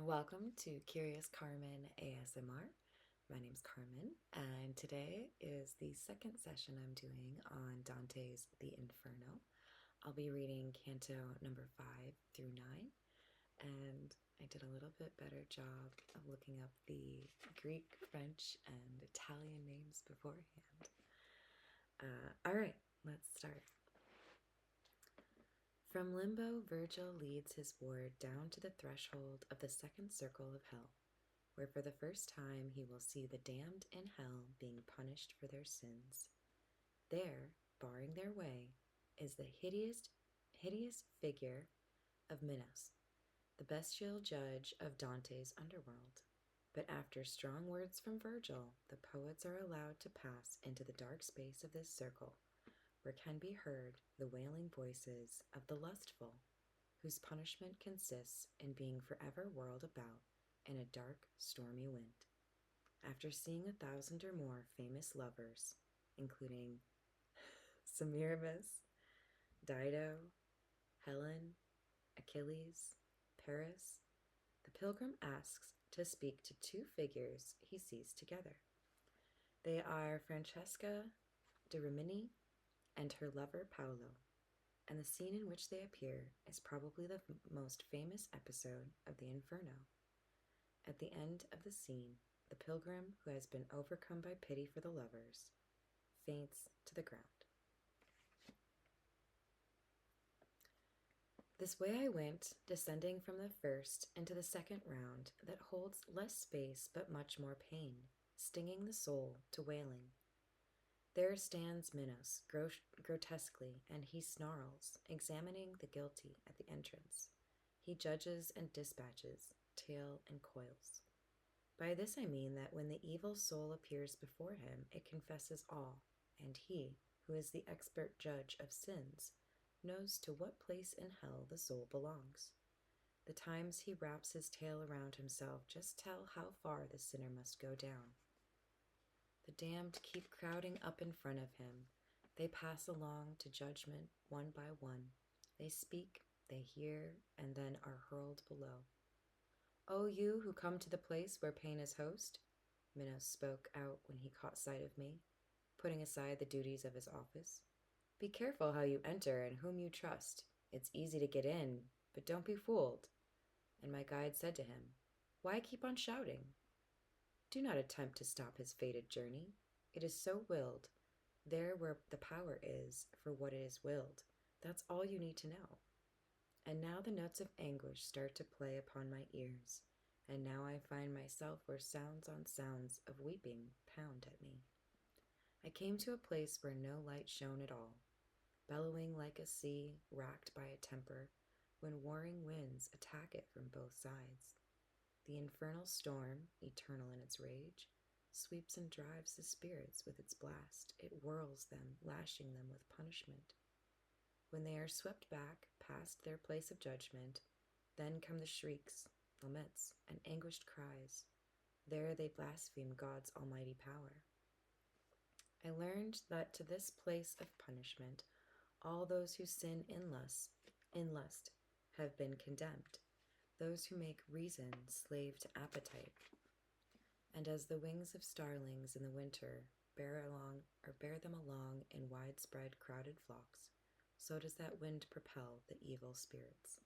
Welcome to Curious Carmen ASMR. My name's Carmen, and today is the second session I'm doing on Dante's The Inferno. I'll be reading Canto number 5 through 9, and I did a little bit better job of looking up the Greek, French, and Italian names beforehand. Alright, let's start. From limbo, Virgil leads his ward down to the threshold of the second circle of hell, where for the first time he will see the damned in hell being punished for their sins. There, barring their way, is the hideous figure of Minos, the bestial judge of Dante's underworld. But after strong words from Virgil, the poets are allowed to pass into the dark space of this circle, where can be heard the wailing voices of the lustful, whose punishment consists in being forever whirled about in a dark, stormy wind. After seeing 1,000 or more famous lovers, including Semiramis, Dido, Helen, Achilles, Paris, the pilgrim asks to speak to two figures he sees together. They are Francesca de Rimini and her lover Paolo, and the scene in which they appear is probably the most famous episode of the Inferno. At the end of the scene, the pilgrim, who has been overcome by pity for the lovers, faints to the ground. This way I went, descending from the first into the second round that holds less space but much more pain, stinging the soul to wailing. There stands Minos, grotesquely, and he snarls, examining the guilty at the entrance. He judges and dispatches, tale and coils. By this I mean that when the evil soul appears before him, it confesses all, and he, who is the expert judge of sins, knows to what place in hell the soul belongs. The times he wraps his tale around himself just tell how far the sinner must go down. The damned keep crowding up in front of him. They pass along to judgment one by one. They speak, they hear, and then are hurled below. "O you who come to the place where pain is host," Minos spoke out when he caught sight of me, putting aside the duties of his office. "Be careful how you enter and whom you trust. It's easy to get in, but don't be fooled." And my guide said to him, "Why keep on shouting? Do not attempt to stop his fated journey. It is so willed. There where the power is for what it is willed, that's all you need to know." And now the notes of anguish start to play upon my ears, and now I find myself where sounds on sounds of weeping pound at me. I came to a place where no light shone at all, bellowing like a sea racked by a temper when warring winds attack it from both sides. The infernal storm, eternal in its rage, sweeps and drives the spirits with its blast. It whirls them, lashing them with punishment. When they are swept back past their place of judgment, then come the shrieks, laments, and anguished cries. There they blaspheme God's almighty power. I learned that to this place of punishment all those who sin in lust have been condemned, those who make reason slave to appetite. And as the wings of starlings in the winter bear them along in widespread crowded flocks, so does that wind propel the evil spirits.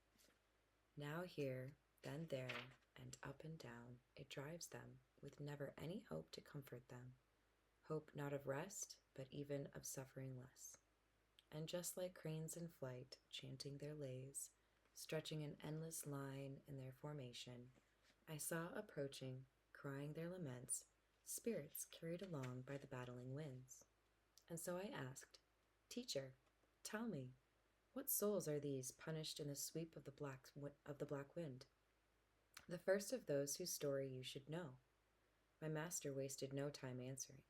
Now here, then there, and up and down, it drives them, with never any hope to comfort them, hope not of rest, but even of suffering less. And just like cranes in flight, chanting their lays, stretching an endless line in their formation, I saw approaching, crying their laments, spirits carried along by the battling winds. And so I asked, "Teacher, tell me, what souls are these punished in the sweep of the black wind?" The first of those whose story you should know. My master wasted no time answering.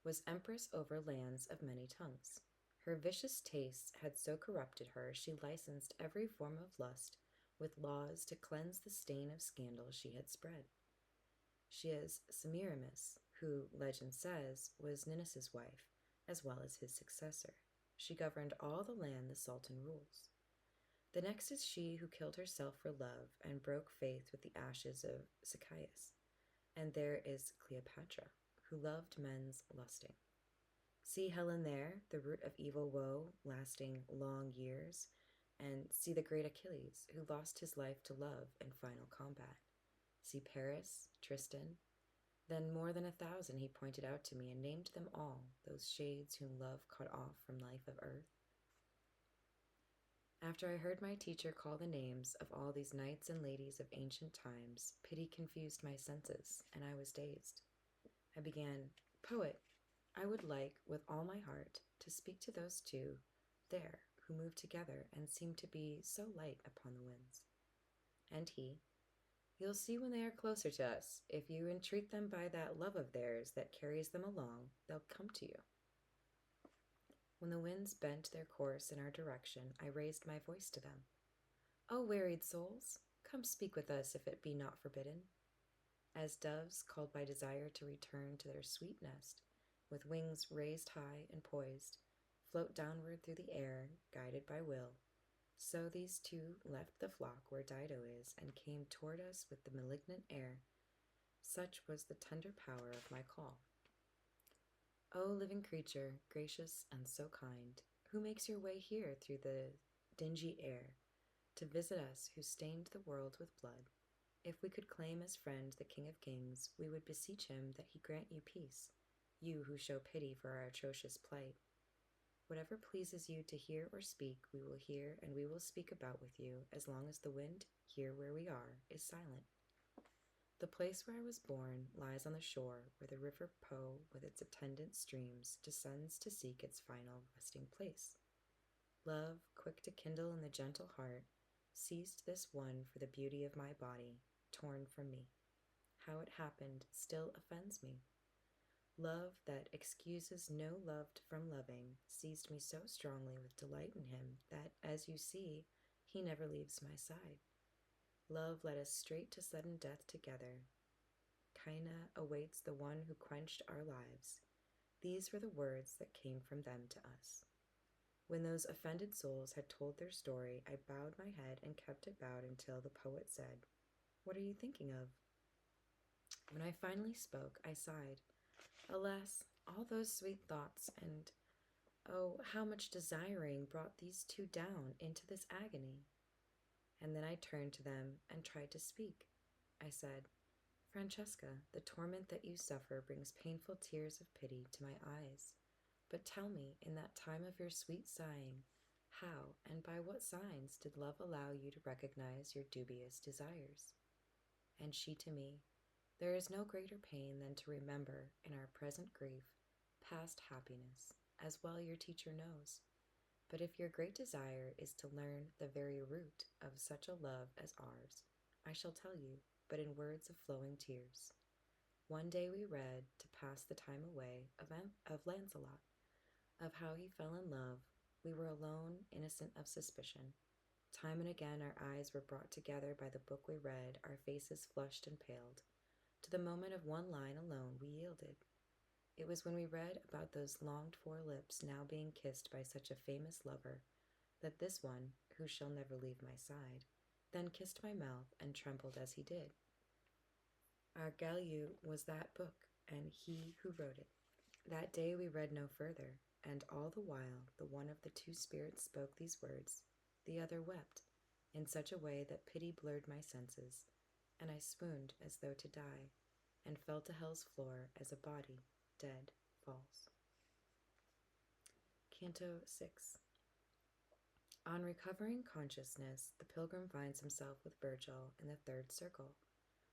Was empress over lands of many tongues. Her vicious tastes had so corrupted her, she licensed every form of lust with laws to cleanse the stain of scandal she had spread. She is Semiramis, who, legend says, was Ninus's wife, as well as his successor. She governed all the land the Sultan rules. The next is she who killed herself for love and broke faith with the ashes of Zacchaeus. And there is Cleopatra, who loved men's lusting. See Helen there, the root of evil woe, lasting long years, and see the great Achilles, who lost his life to love in final combat. See Paris, Tristan. Then more than 1,000 he pointed out to me and named them all, those shades whom love cut off from life of earth. After I heard my teacher call the names of all these knights and ladies of ancient times, pity confused my senses, and I was dazed. I began, Poet, I would like, with all my heart, to speak to those two there who move together and seem to be so light upon the winds. And he, You'll see when they are closer to us. If you entreat them by that love of theirs that carries them along, they'll come to you. When the winds bent their course in our direction, I raised my voice to them. O wearied souls, come speak with us if it be not forbidden. As doves, called by desire to return to their sweet nest, with wings raised high and poised, float downward through the air, guided by will, so these two left the flock where Dido is and came toward us with the malignant air. Such was the tender power of my call. O living creature, gracious and so kind, who makes your way here through the dingy air, to visit us who stained the world with blood, if we could claim as friend the King of Kings, we would beseech him that he grant you peace, you who show pity for our atrocious plight. Whatever pleases you to hear or speak, we will hear, and we will speak about with you, as long as the wind, here where we are, is silent. The place where I was born lies on the shore, where the river Po, with its attendant streams, descends to seek its final resting place. Love, quick to kindle in the gentle heart, seized this one for the beauty of my body, torn from me. How it happened still offends me. Love that excuses no loved from loving seized me so strongly with delight in him that, as you see, he never leaves my side. Love led us straight to sudden death together. Kaina awaits the one who quenched our lives. These were the words that came from them to us. When those offended souls had told their story, I bowed my head and kept it bowed until the poet said, What are you thinking of? When I finally spoke, I sighed. Alas, all those sweet thoughts and, oh, how much desiring brought these two down into this agony. And then I turned to them and tried to speak. I said, Francesca, the torment that you suffer brings painful tears of pity to my eyes. But tell me, in that time of your sweet sighing, how and by what signs did love allow you to recognize your dubious desires? And she to me, There is no greater pain than to remember, in our present grief, past happiness, as well your teacher knows. But if your great desire is to learn the very root of such a love as ours, I shall tell you, but in words of flowing tears. One day we read, to pass the time away, of Lancelot, of how he fell in love. We were alone, innocent of suspicion. Time and again our eyes were brought together by the book we read, our faces flushed and paled. To the moment of one line alone we yielded. It was when we read about those longed-for lips now being kissed by such a famous lover that this one, who shall never leave my side, then kissed my mouth and trembled as he did. Our Galliot was that book, and he who wrote it. That day we read no further, and all the while the one of the two spirits spoke these words, the other wept, in such a way that pity blurred my senses, and I swooned as though to die, and fell to hell's floor as a body, dead, falls. Canto 6. On recovering consciousness, the pilgrim finds himself with Virgil in the third circle,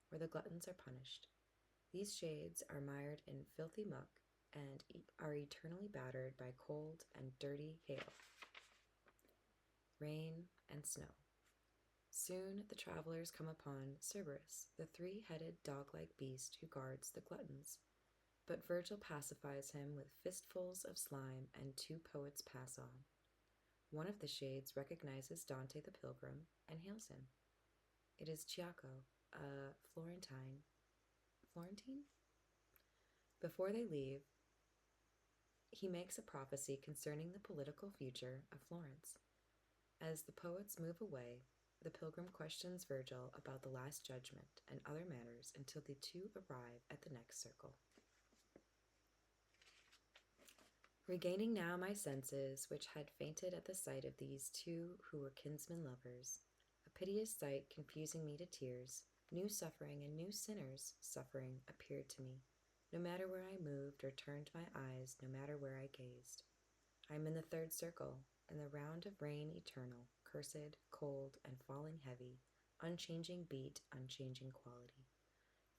where the gluttons are punished. These shades are mired in filthy muck and are eternally battered by cold and dirty hail, rain, and snow. Soon the travelers come upon Cerberus, the three-headed dog-like beast who guards the gluttons. But Virgil pacifies him with fistfuls of slime, and two poets pass on. One of the shades recognizes Dante the pilgrim and hails him. It is Ciacco, a Florentine. Before they leave, he makes a prophecy concerning the political future of Florence. As the poets move away, the pilgrim questions Virgil about the Last Judgment and other matters until the two arrive at the next circle. Regaining now my senses, which had fainted at the sight of these two who were kinsmen lovers, a piteous sight confusing me to tears, new suffering and new sinners' suffering appeared to me, no matter where I moved or turned my eyes, no matter where I gazed. I am in the third circle, in the round of rain eternal, cursed, cold, and falling heavy, unchanging beat, unchanging quality.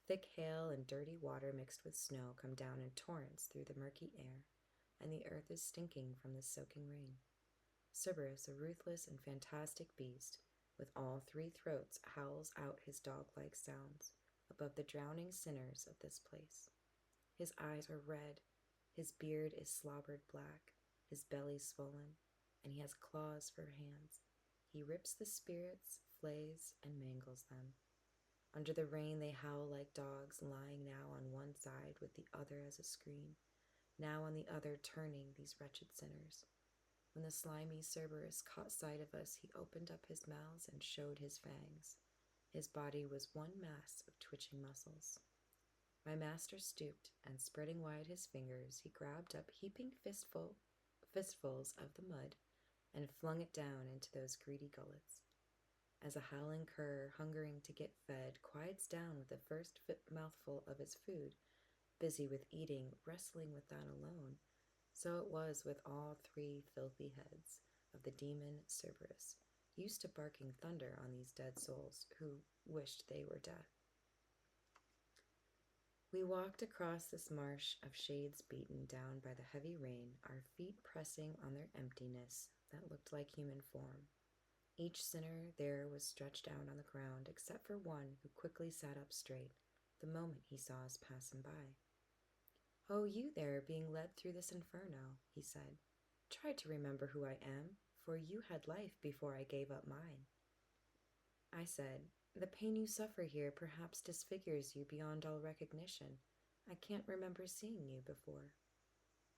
Thick hail and dirty water mixed with snow come down in torrents through the murky air, and the earth is stinking from the soaking rain. Cerberus, a ruthless and fantastic beast, with all three throats, howls out his dog-like sounds above the drowning sinners of this place. His eyes are red, his beard is slobbered black, his belly swollen, and he has claws for hands. He rips the spirits, flays, and mangles them. Under the rain they howl like dogs, lying now on one side with the other as a screen, now on the other turning these wretched sinners. When the slimy Cerberus caught sight of us, he opened up his mouth and showed his fangs. His body was one mass of twitching muscles. My master stooped, and spreading wide his fingers, he grabbed up heaping fistfuls of the mud and flung it down into those greedy gullets. As a howling cur, hungering to get fed, quiets down with the first mouthful of his food, busy with eating, wrestling with that alone, so it was with all three filthy heads of the demon Cerberus, used to barking thunder on these dead souls who wished they were death. We walked across this marsh of shades beaten down by the heavy rain, our feet pressing on their emptiness that looked like human form. Each sinner there was stretched out on the ground, except for one who quickly sat up straight the moment he saw us passing by. "Oh, you there, being led through this inferno," he said. "Try to remember who I am, for you had life before I gave up mine." I said, "The pain you suffer here perhaps disfigures you beyond all recognition. I can't remember seeing you before.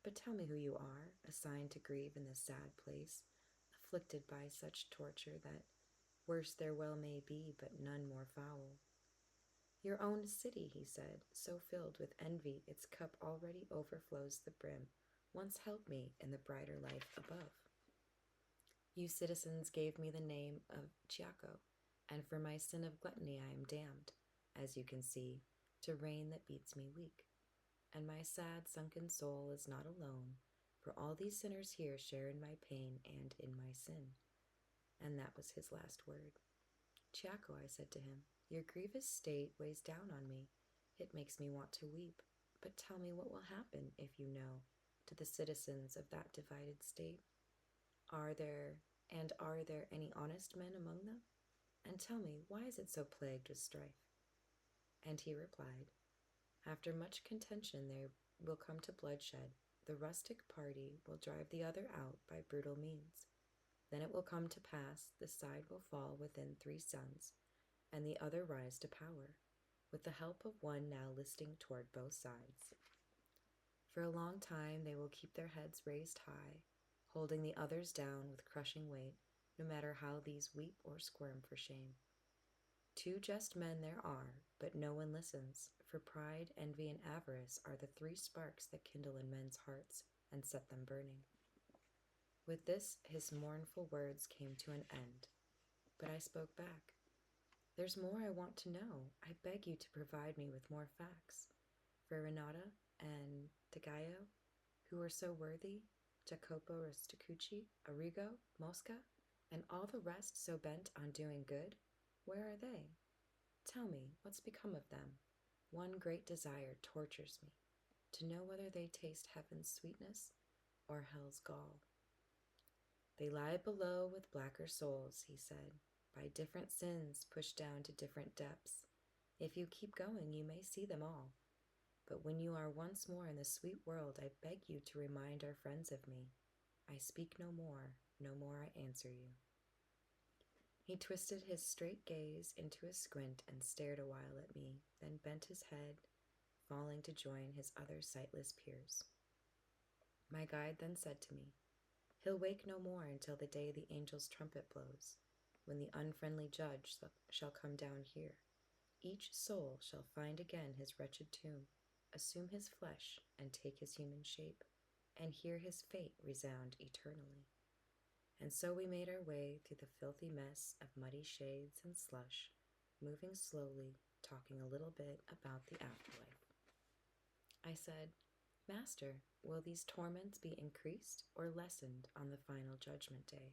But tell me who you are, assigned to grieve in this sad place, afflicted by such torture that worse there well may be, but none more foul." "Your own city," he said, "so filled with envy its cup already overflows the brim, once held me in the brighter life above. You citizens gave me the name of Chiaco, and for my sin of gluttony I am damned, as you can see, to rain that beats me weak. And my sad, sunken soul is not alone, for all these sinners here share in my pain and in my sin." And that was his last word. "Chiaco," I said to him, "your grievous state weighs down on me. It makes me want to weep. But tell me what will happen, if you know, to the citizens of that divided state. Are there any honest men among them? And tell me, why is it so plagued with strife?" And he replied, "After much contention there will come to bloodshed. The rustic party will drive the other out by brutal means. Then it will come to pass the side will fall within 3 suns, and the other rise to power, with the help of one now listing toward both sides. For a long time they will keep their heads raised high, holding the others down with crushing weight, no matter how these weep or squirm for shame. 2 just men there are, but no one listens, for pride, envy, and avarice are the 3 sparks that kindle in men's hearts and set them burning." With this, his mournful words came to an end, but I spoke back. "There's more I want to know. I beg you to provide me with more facts. For Renata and Tagaio, who were so worthy, Jacopo Rosticucci, Arrigo, Mosca, and all the rest so bent on doing good, where are they? Tell me, what's become of them? One great desire tortures me, to know whether they taste heaven's sweetness or hell's gall." "They lie below with blacker souls," he said, "by different sins pushed down to different depths. If you keep going, you may see them all. But when you are once more in the sweet world, I beg you to remind our friends of me. I speak no more I answer you." He twisted his straight gaze into a squint and stared a while at me, then bent his head, falling to join his other sightless peers. My guide then said to me, He'll wake no more until the day the angel's trumpet blows, when the unfriendly judge shall come down here. Each soul shall find again his wretched tomb, assume his flesh and take his human shape, and hear his fate resound eternally. And so we made our way through the filthy mess of muddy shades and slush, moving slowly, talking a little bit about the afterlife. I said, Master, will these torments be increased or lessened on the final judgment day,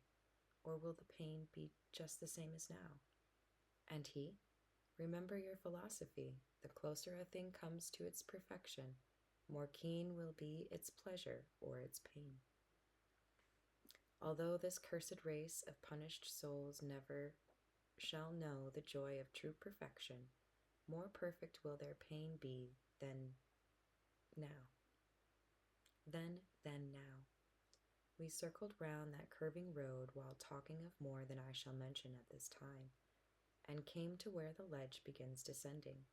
or will the pain be just the same as now? And he, remember your philosophy. The closer a thing comes to its perfection, more keen will be its pleasure or its pain. Although this cursed race of punished souls never shall know the joy of true perfection, more perfect will their pain be than now. Than now. We circled round that curving road while talking of more than I shall mention at this time, and came to where the ledge begins descending.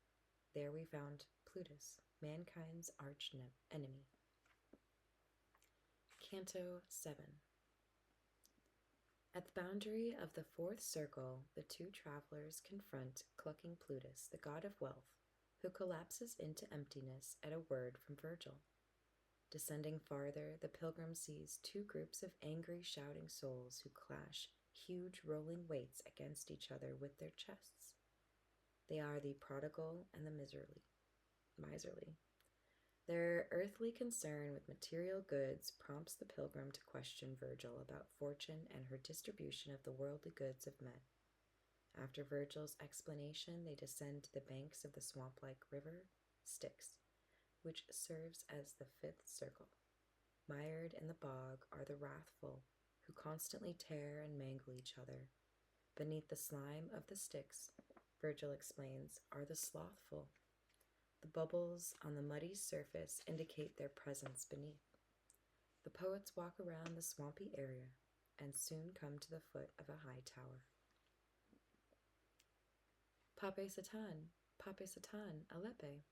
There we found Plutus, mankind's arch enemy. Canto 7. At the boundary of the fourth circle, the two travelers confront clucking Plutus, the god of wealth, who collapses into emptiness at a word from Virgil. Descending farther, the pilgrim sees two groups of angry, shouting souls who clash huge rolling weights against each other with their chests. They are the prodigal and the miserly. Their earthly concern with material goods prompts the pilgrim to question Virgil about fortune and her distribution of the worldly goods of men. After Virgil's explanation, they descend to the banks of the swamp-like river Styx, which serves as the fifth circle. Mired in the bog are the wrathful, who constantly tear and mangle each other. Beneath the slime of the Styx, Virgil explains, are the slothful. The bubbles on the muddy surface indicate their presence beneath. The poets walk around the swampy area and soon come to the foot of a high tower. Pape Satan, Alepe.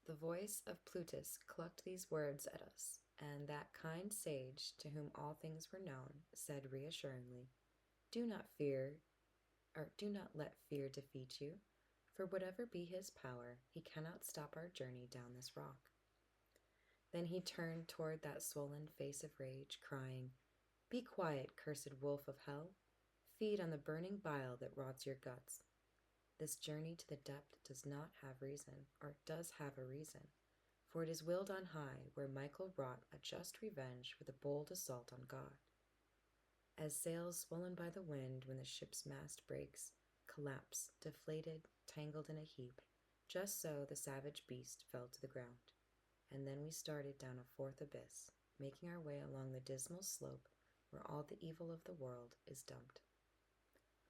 The voice of Plutus clucked these words at us, and that kind sage, to whom all things were known, said reassuringly, do not let fear defeat you, for whatever be his power, he cannot stop our journey down this rock. Then he turned toward that swollen face of rage, crying, be quiet, cursed wolf of hell. Feed on the burning bile that rots your guts. This journey to the depth does have a reason, for it is willed on high, where Michael wrought a just revenge with a bold assault on God. As sails swollen by the wind when the ship's mast breaks, collapse, deflated, tangled in a heap, just so the savage beast fell to the ground. And then we started down a fourth abyss, making our way along the dismal slope where all the evil of the world is dumped.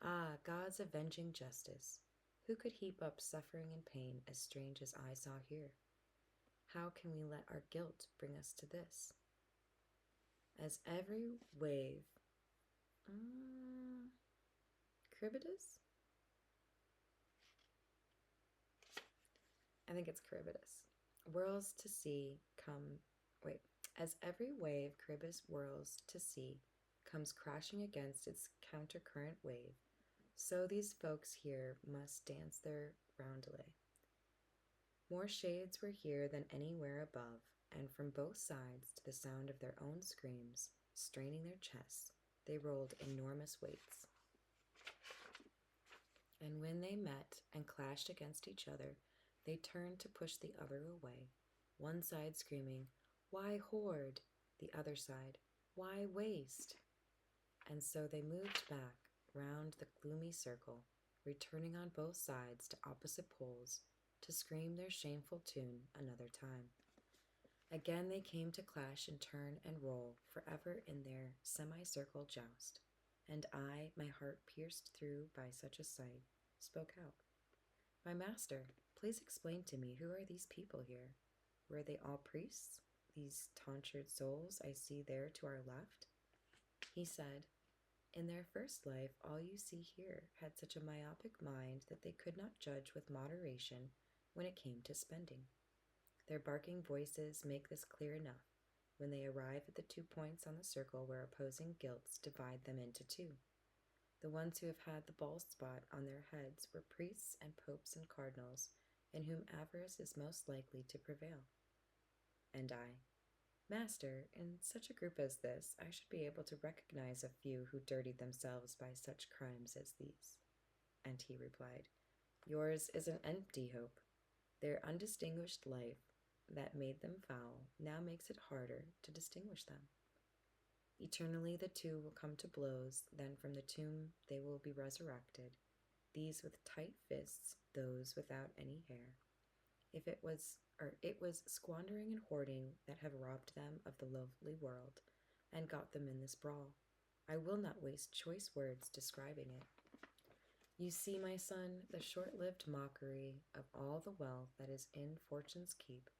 Ah, God's avenging justice! Who could heap up suffering and pain as strange as I saw here? How can we let our guilt bring us to this? As every wave... Charybdis? I think it's Charybdis. Whirls to sea As every wave Charybdis whirls to sea, comes crashing against its countercurrent wave, so these folks here must dance their roundelay. More shades were here than anywhere above, and from both sides, to the sound of their own screams, straining their chests, they rolled enormous weights. And when they met and clashed against each other, they turned to push the other away, one side screaming, why hoard? The other side, why waste? And so they moved back, round the gloomy circle, returning on both sides to opposite poles, to scream their shameful tune another time. Again they came to clash and turn and roll forever in their semicircle joust, and I, my heart pierced through by such a sight, spoke out. My master, please explain to me, who are these people here? Were they all priests, these tonsured souls I see there to our left? He said, in their first life, all you see here had such a myopic mind that they could not judge with moderation when it came to spending. Their barking voices make this clear enough. when they arrive at the 2 points on the circle where opposing guilts divide them into two. The ones who have had the bald spot on their heads were priests and popes and cardinals, in whom avarice is most likely to prevail. And I, Master, in such a group as this, I should be able to recognize a few who dirtied themselves by such crimes as these. And he replied, Yours is an empty hope. Their undistinguished life that made them foul now makes it harder to distinguish them. Eternally the two will come to blows, then from the tomb they will be resurrected, these with tight fists, those without any hair. It was squandering and hoarding that have robbed them of the lovely world and got them in this brawl. I will not waste choice words describing it. You see, my son, the short-lived mockery of all the wealth that is in Fortune's keep,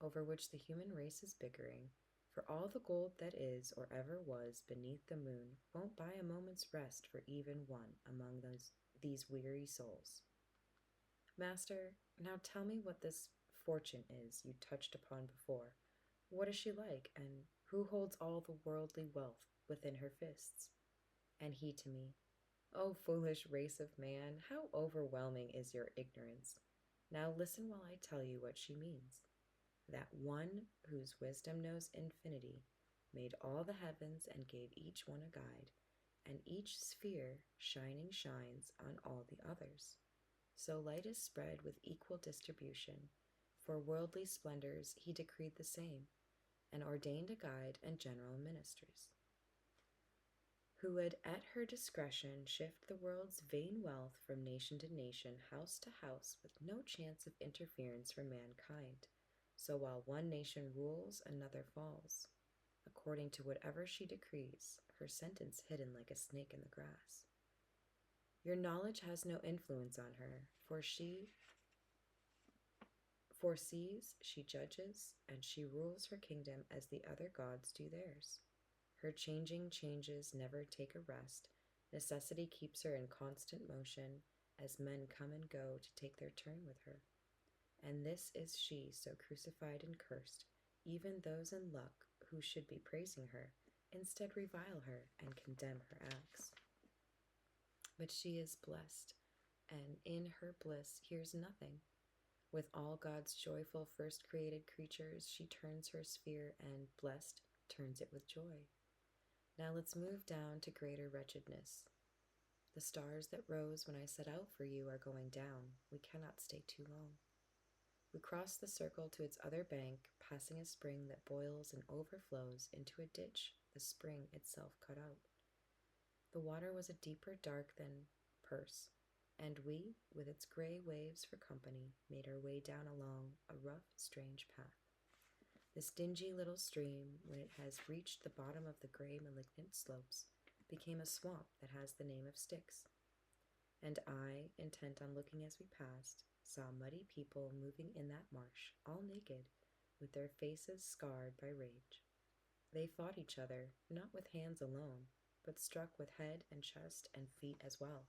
over which the human race is bickering, for all the gold that is or ever was beneath the moon won't buy a moment's rest for even one among these weary souls. Master, now tell me what this Fortune is you touched upon before. What is she like, and who holds all the worldly wealth within her fists? And he to me, O foolish race of man, how overwhelming is your ignorance! Now listen while I tell you what she means. That one whose wisdom knows infinity made all the heavens and gave each one a guide, and each sphere shining shines on all the others. So light is spread with equal distribution. For worldly splendors he decreed the same, and ordained a guide and general ministers, who would at her discretion shift the world's vain wealth from nation to nation, house to house, with no chance of interference from mankind. So while one nation rules, another falls, according to whatever she decrees, her sentence hidden like a snake in the grass. Your knowledge has no influence on her, for she foresees, she judges, and she rules her kingdom as the other gods do theirs. Her changing changes never take a rest. Necessity keeps her in constant motion, as men come and go to take their turn with her. And this is she, so crucified and cursed, even those in luck who should be praising her, instead revile her and condemn her acts. But she is blessed, and in her bliss hears nothing. With all God's joyful first created creatures, she turns her sphere, and blessed turns it with joy. Now let's move down to greater wretchedness. The stars that rose when I set out for you are going down. We cannot stay too long. We cross the circle to its other bank, passing a spring that boils and overflows into a ditch the spring itself cut out. The water was a deeper dark than purse, and we, with its gray waves for company, made our way down along a rough, strange path. This dingy little stream, when it has reached the bottom of the gray, malignant slopes, became a swamp that has the name of Styx. And I, intent on looking as we passed, saw muddy people moving in that marsh, all naked, with their faces scarred by rage. They fought each other, not with hands alone, but struck with head and chest and feet as well.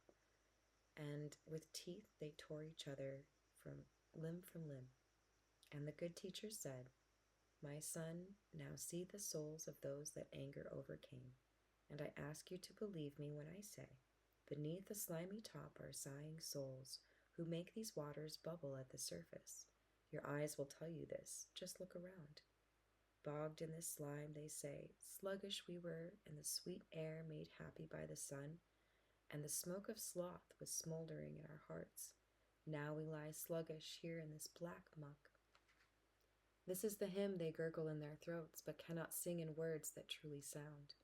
And with teeth they tore each other from limb. And the good teacher said, My son, now see the souls of those that anger overcame, and I ask you to believe me when I say, beneath the slimy top are sighing souls, who make these waters bubble at the surface. Your eyes will tell you this, just look around. Bogged in this slime, they say, sluggish we were in the sweet air made happy by the sun, and the smoke of sloth was smoldering in our hearts. Now we lie sluggish here in this black muck. This is the hymn they gurgle in their throats, but cannot sing in words that truly sound.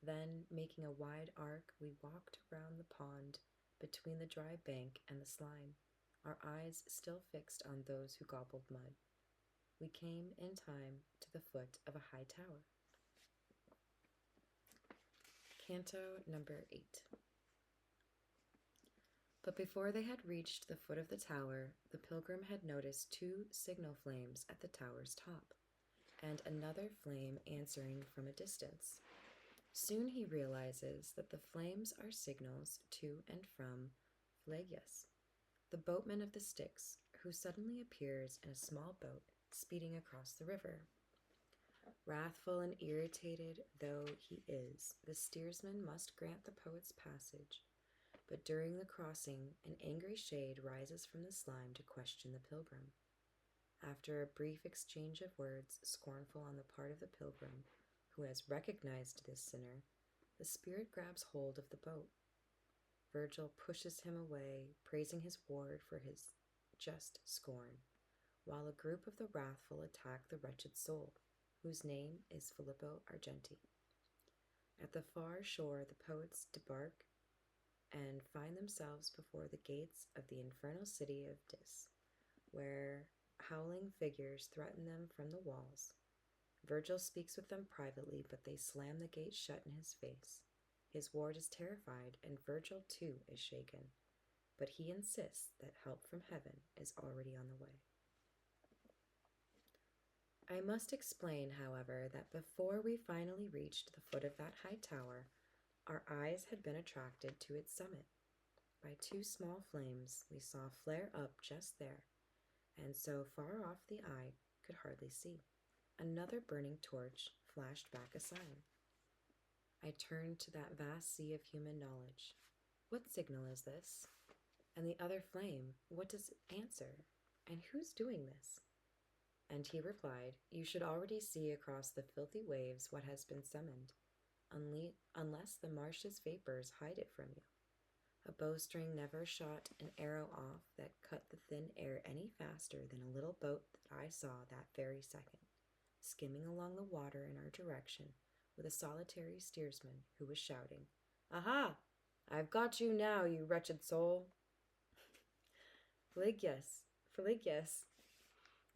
Then, making a wide arc, we walked around the pond, between the dry bank and the slime, our eyes still fixed on those who gobbled mud. We came, in time, to the foot of a high tower. Canto number 8. But before they had reached the foot of the tower, the pilgrim had noticed 2 signal flames at the tower's top, and another flame answering from a distance. Soon he realizes that the flames are signals to and from Phlegius, the boatman of the Styx, who suddenly appears in a small boat speeding across the river. Wrathful and irritated though he is, the steersman must grant the poet's passage. But during the crossing, an angry shade rises from the slime to question the pilgrim. After a brief exchange of words, scornful on the part of the pilgrim, who has recognized this sinner, the spirit grabs hold of the boat. Virgil pushes him away, praising his ward for his just scorn, while a group of the wrathful attack the wretched soul, whose name is Filippo Argenti. At the far shore, the poets debark and find themselves before the gates of the infernal city of Dis, where howling figures threaten them from the walls. Virgil speaks with them privately, but they slam the gate shut in his face. His ward is terrified, and Virgil too is shaken, but he insists that help from heaven is already on the way. I must explain, however, that before we finally reached the foot of that high tower, our eyes had been attracted to its summit by two small flames we saw flare up just there, and so far off the eye could hardly see. Another burning torch flashed back a sign. I turned to that vast sea of human knowledge. What signal is this? And the other flame, what does it answer? And who's doing this? And he replied, You should already see across the filthy waves what has been summoned, unless the marsh's vapors hide it from you. A bowstring never shot an arrow off that cut the thin air any faster than a little boat that I saw that very second, skimming along the water in our direction with a solitary steersman who was shouting, Aha! I've got you now, you wretched soul! Philigius, Philigius,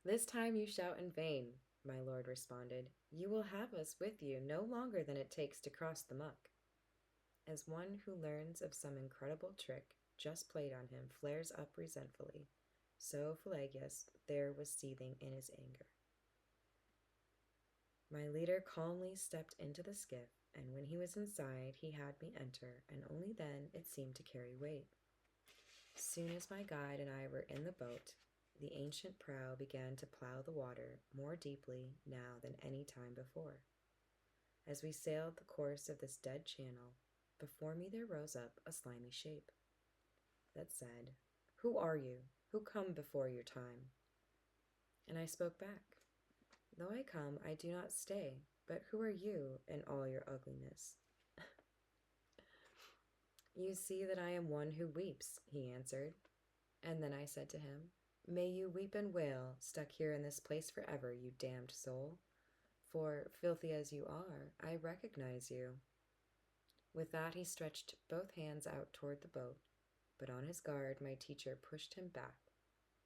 this time you shout in vain, my lord responded. You will have us with you no longer than it takes to cross the muck. As one who learns of some incredible trick just played on him flares up resentfully, so Philigius there was seething in his anger. My leader calmly stepped into the skiff, and when he was inside, he had me enter, and only then it seemed to carry weight. Soon as my guide and I were in the boat, the ancient prow began to plow the water more deeply now than any time before. As we sailed the course of this dead channel, before me there rose up a slimy shape that said, Who are you? Who come before your time? And I spoke back, Though I come, I do not stay, but who are you in all your ugliness? You see that I am one who weeps, he answered. And then I said to him, May you weep and wail, stuck here in this place forever, you damned soul. For, filthy as you are, I recognize you. With that he stretched both hands out toward the boat, but on his guard my teacher pushed him back.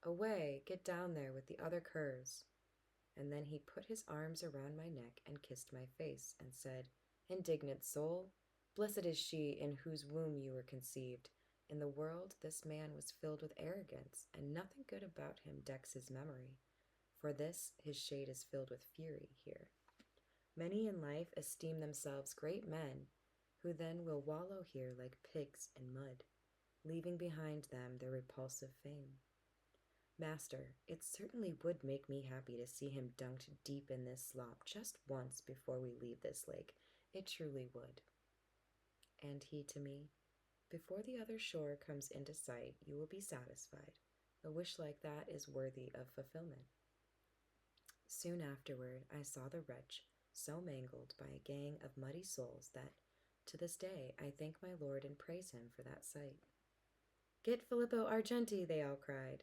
Away, get down there with the other curs. And then he put his arms around my neck and kissed my face, and said, Indignant soul, blessed is she in whose womb you were conceived. In the world this man was filled with arrogance, and nothing good about him decks his memory. For this his shade is filled with fury here. Many in life esteem themselves great men, who then will wallow here like pigs in mud, leaving behind them their repulsive fame. Master, it certainly would make me happy to see him dunked deep in this slop just once before we leave this lake. It truly would. And he to me, Before the other shore comes into sight, you will be satisfied. A wish like that is worthy of fulfillment. Soon afterward, I saw the wretch so mangled by a gang of muddy souls that, to this day, I thank my Lord and praise him for that sight. Get Filippo Argenti, they all cried.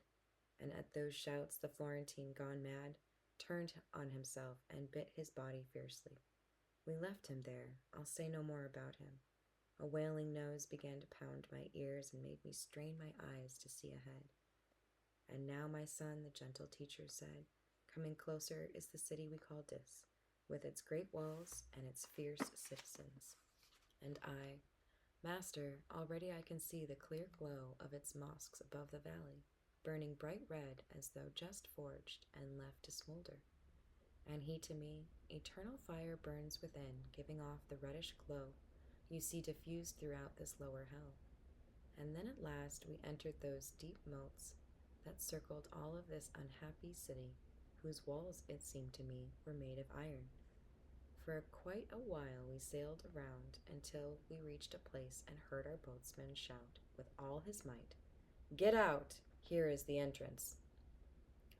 And at those shouts the Florentine, gone mad, turned on himself and bit his body fiercely. We left him there. I'll say no more about him. A wailing nose began to pound my ears and made me strain my eyes to see ahead. And now, my son, the gentle teacher said, coming closer is the city we call Dis, with its great walls and its fierce citizens. And I, Master, already I can see the clear glow of its mosques above the valley, burning bright red as though just forged and left to smolder. And he to me, Eternal fire burns within, giving off the reddish glow you see diffused throughout this lower hell. And then at last we entered those deep moats that circled all of this unhappy city, whose walls, it seemed to me, were made of iron, For quite a while we sailed around until we reached a place and heard our boatsman shout with all his might, "Get out! Here is the entrance."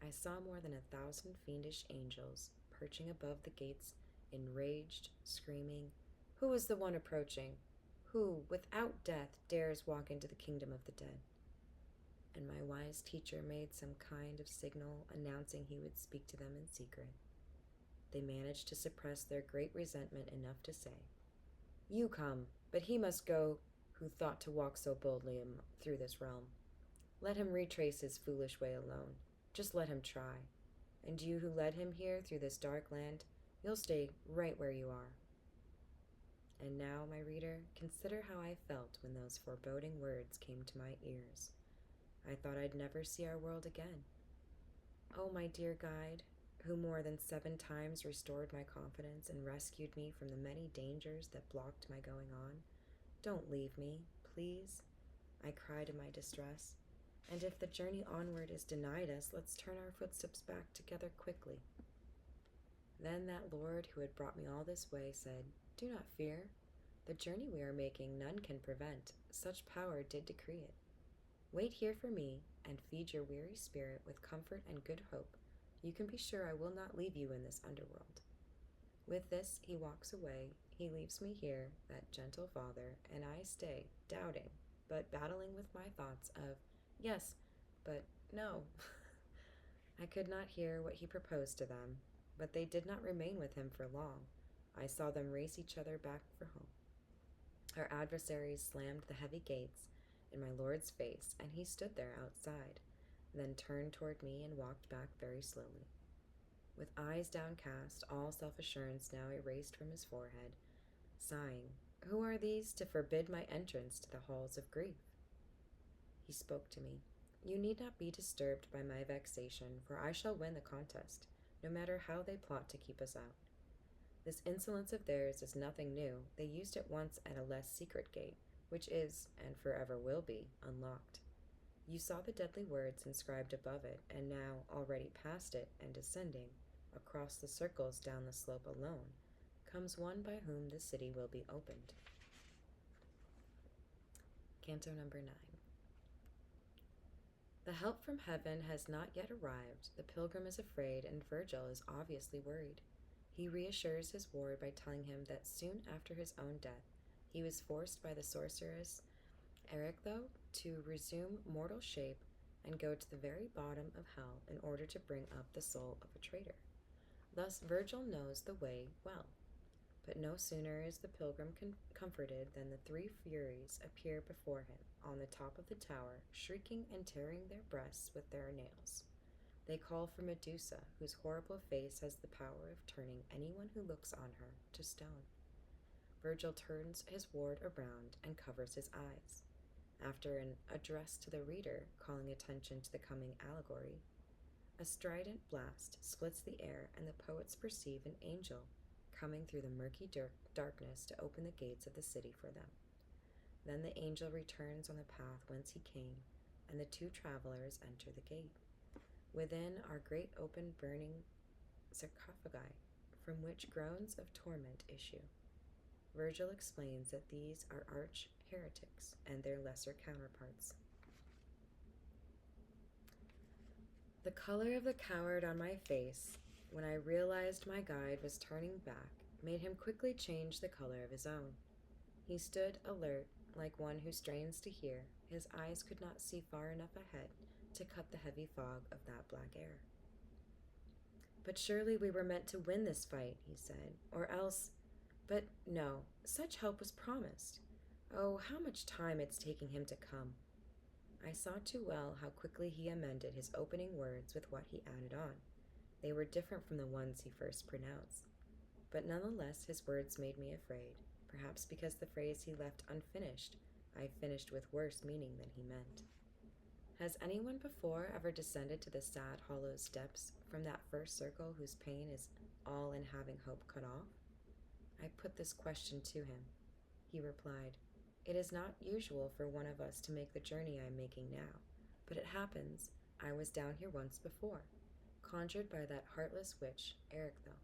I saw more than 1,000 fiendish angels perching above the gates, enraged, screaming, "Who is the one approaching? Who, without death, dares walk into the kingdom of the dead?" And my wise teacher made some kind of signal announcing he would speak to them in secret. They managed to suppress their great resentment enough to say, "You come, but he must go who thought to walk so boldly through this realm. Let him retrace his foolish way alone. Just let him try. And you who led him here through this dark land, you'll stay right where you are." And now, my reader, consider how I felt when those foreboding words came to my ears. I thought I'd never see our world again. Oh, my dear guide, who more than 7 times restored my confidence and rescued me from the many dangers that blocked my going on, don't leave me, please, I cried in my distress. And if the journey onward is denied us, let's turn our footsteps back together quickly. Then that Lord who had brought me all this way said, "Do not fear. The journey we are making none can prevent. Such power did decree it. Wait here for me, and feed your weary spirit with comfort and good hope. You can be sure I will not leave you in this underworld." With this, he walks away. He leaves me here, that gentle father, and I stay, doubting, but battling with my thoughts of, yes, but no. I could not hear what he proposed to them, but they did not remain with him for long. I saw them race each other back for home. Our adversaries slammed the heavy gates in my lord's face, and he stood there outside, then turned toward me and walked back very slowly. With eyes downcast, all self-assurance now erased from his forehead, sighing, "Who are these to forbid my entrance to the halls of grief?" He spoke to me, "You need not be disturbed by my vexation, for I shall win the contest, no matter how they plot to keep us out. This insolence of theirs is nothing new. They used it once at a less secret gate, which is, and forever will be, unlocked. You saw the deadly words inscribed above it, and now, already past it and descending, across the circles down the slope alone, comes one by whom the city will be opened." Canto number 9. The help from heaven has not yet arrived. The pilgrim is afraid, and Virgil is obviously worried. He reassures his ward by telling him that soon after his own death, he was forced by the sorceress Erictho to resume mortal shape and go to the very bottom of hell in order to bring up the soul of a traitor. Thus Virgil knows the way well. But no sooner is the pilgrim comforted than the 3 furies appear before him on the top of the tower, shrieking and tearing their breasts with their nails. They call for Medusa, whose horrible face has the power of turning anyone who looks on her to stone. Virgil turns his ward around and covers his eyes. After an address to the reader, calling attention to the coming allegory, a strident blast splits the air, and the poets perceive an angel coming through the murky darkness to open the gates of the city for them. Then the angel returns on the path whence he came, and the 2 travelers enter the gate. Within are great open burning sarcophagi, from which groans of torment issue. Virgil explains that these are arch heretics and their lesser counterparts. The color of the coward on my face, when I realized my guide was turning back, made him quickly change the color of his own. He stood alert, like one who strains to hear. His eyes could not see far enough ahead to cut the heavy fog of that black air. "But surely we were meant to win this fight," he said, "or else— But no, such help was promised. Oh, how much time it's taking him to come." I saw too well how quickly he amended his opening words with what he added on. They were different from the ones he first pronounced. But nonetheless his words made me afraid, perhaps because the phrase he left unfinished I finished with worse meaning than he meant. Has anyone before ever descended to the sad hollow steps from that first circle whose pain is all in having hope cut off? I put this question to him. He replied, "It is not usual for one of us to make the journey I am making now, but it happens I was down here once before, conjured by that heartless witch, Erictho,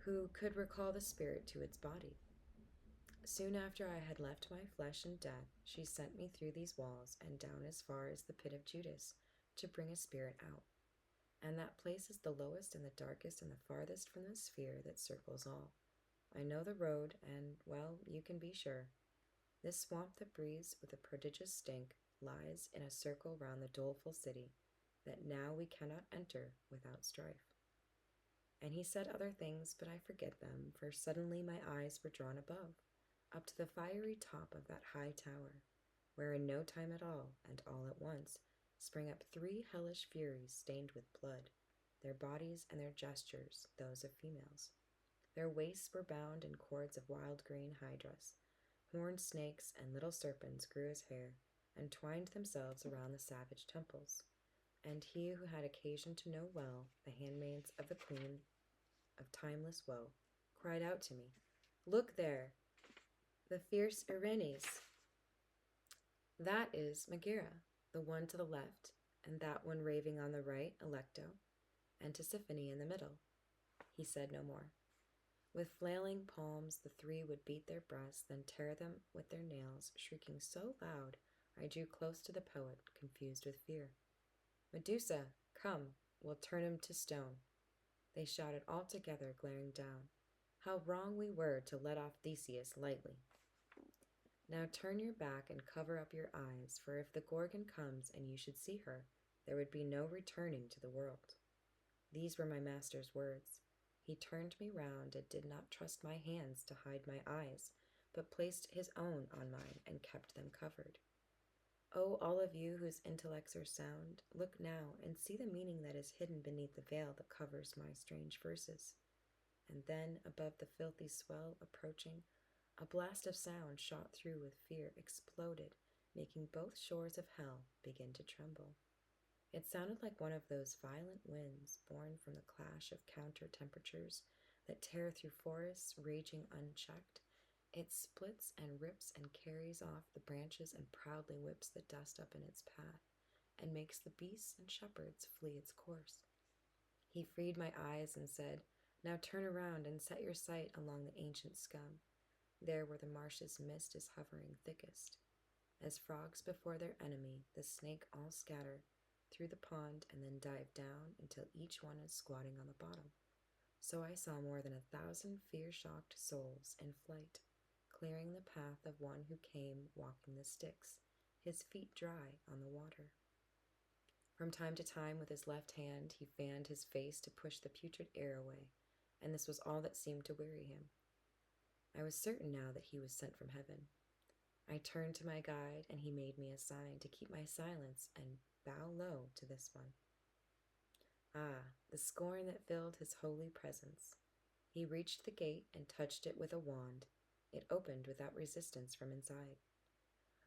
who could recall the spirit to its body. Soon after I had left my flesh in death, she sent me through these walls and down as far as the pit of Judas to bring a spirit out. And that place is the lowest and the darkest and the farthest from the sphere that circles all. I know the road, and, well, you can be sure. This swamp that breathes with a prodigious stink lies in a circle round the doleful city, that now we cannot enter without strife. And he said other things, but I forget them, for suddenly my eyes were drawn above, up to the fiery top of that high tower, where in no time at all, and all at once, sprang up three hellish furies stained with blood, their bodies and their gestures those of females. Their waists were bound in cords of wild green hydras. Horned snakes and little serpents grew as hair, and twined themselves around the savage temples. And he who had occasion to know well the handmaids of the queen of timeless woe cried out to me, "Look there, the fierce Erinyes! That is Megaera, the one to the left, and that one raving on the right, Alecto, and Tisiphone in the middle." He said no more. With flailing palms the three would beat their breasts, then tear them with their nails, shrieking so loud I drew close to the poet, confused with fear. "Medusa, come, we'll turn him to stone," they shouted all together, glaring down. How wrong we were to let off Theseus lightly. "Now turn your back and cover up your eyes, for if the Gorgon comes and you should see her, there would be no returning to the world." These were my master's words. He turned me round and did not trust my hands to hide my eyes, but placed his own on mine and kept them covered. Oh, all of you whose intellects are sound, look now and see the meaning that is hidden beneath the veil that covers my strange verses. And then, above the filthy swell approaching, a blast of sound shot through with fear, exploded, making both shores of hell begin to tremble. It sounded like one of those violent winds born from the clash of counter temperatures that tear through forests raging unchecked. It splits and rips and carries off the branches and proudly whips the dust up in its path and makes the beasts and shepherds flee its course. He freed my eyes and said, "Now turn around and set your sight along the ancient scum, there where the marsh's mist is hovering thickest. As frogs before their enemy, the snake all scatter through the pond and then dive down until each one is squatting on the bottom." So I saw more than 1,000 fear-shocked souls in flight, clearing the path of one who came walking the Styx, his feet dry on the water. From time to time, with his left hand, he fanned his face to push the putrid air away, and this was all that seemed to weary him. I was certain now that he was sent from heaven. I turned to my guide, and he made me a sign to keep my silence and bow low to this one. Ah, the scorn that filled his holy presence. He reached the gate and touched it with a wand. It opened without resistance from inside.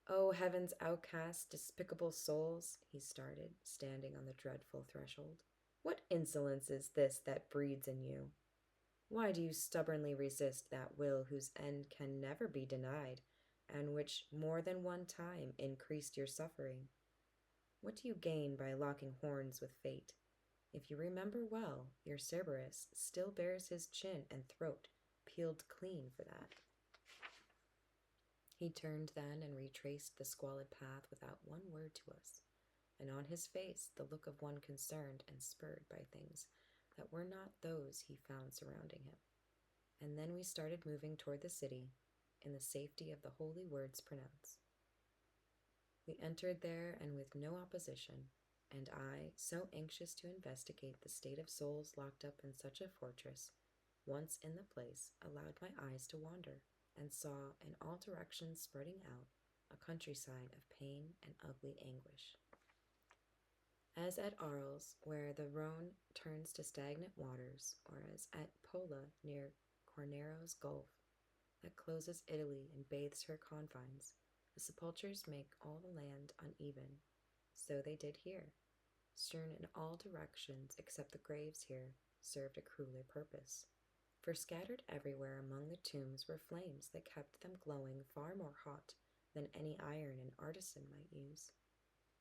"Oh, heaven's outcast, despicable souls," he started, standing on the dreadful threshold. "What insolence is this that breeds in you? Why do you stubbornly resist that will whose end can never be denied, and which more than one time increased your suffering? What do you gain by locking horns with fate? If you remember well, your Cerberus still bears his chin and throat peeled clean for that." He turned then and retraced the squalid path without one word to us, and on his face the look of one concerned and spurred by things that were not those he found surrounding him. And then we started moving toward the city in the safety of the holy words pronounced. We entered there and with no opposition, and I, so anxious to investigate the state of souls locked up in such a fortress, once in the place, allowed my eyes to wander, and saw in all directions spreading out a countryside of pain and ugly anguish. As at Arles, where the Rhone turns to stagnant waters, or as at Pola near Cornero's Gulf, that closes Italy and bathes her confines, the sepulchres make all the land uneven. So they did here. Strewn in all directions except the graves here served a crueler purpose, for scattered everywhere among the tombs were flames that kept them glowing far more hot than any iron an artisan might use.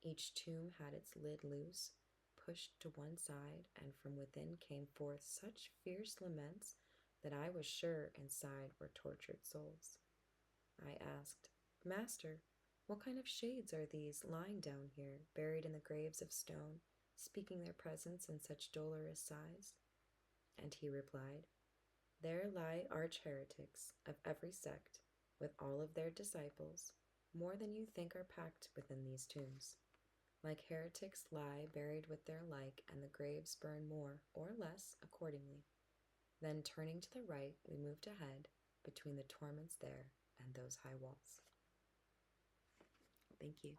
Each tomb had its lid loose, pushed to one side, and from within came forth such fierce laments that I was sure inside were tortured souls. I asked, Master, what kind of shades are these lying down here, buried in the graves of stone, speaking their presence in such dolorous sighs? And he replied, There lie arch heretics of every sect, with all of their disciples, more than you think are packed within these tombs. Like heretics lie buried with their like, and the graves burn more or less accordingly. Then, turning to the right, we moved ahead between the torments there and those high walls. Thank you.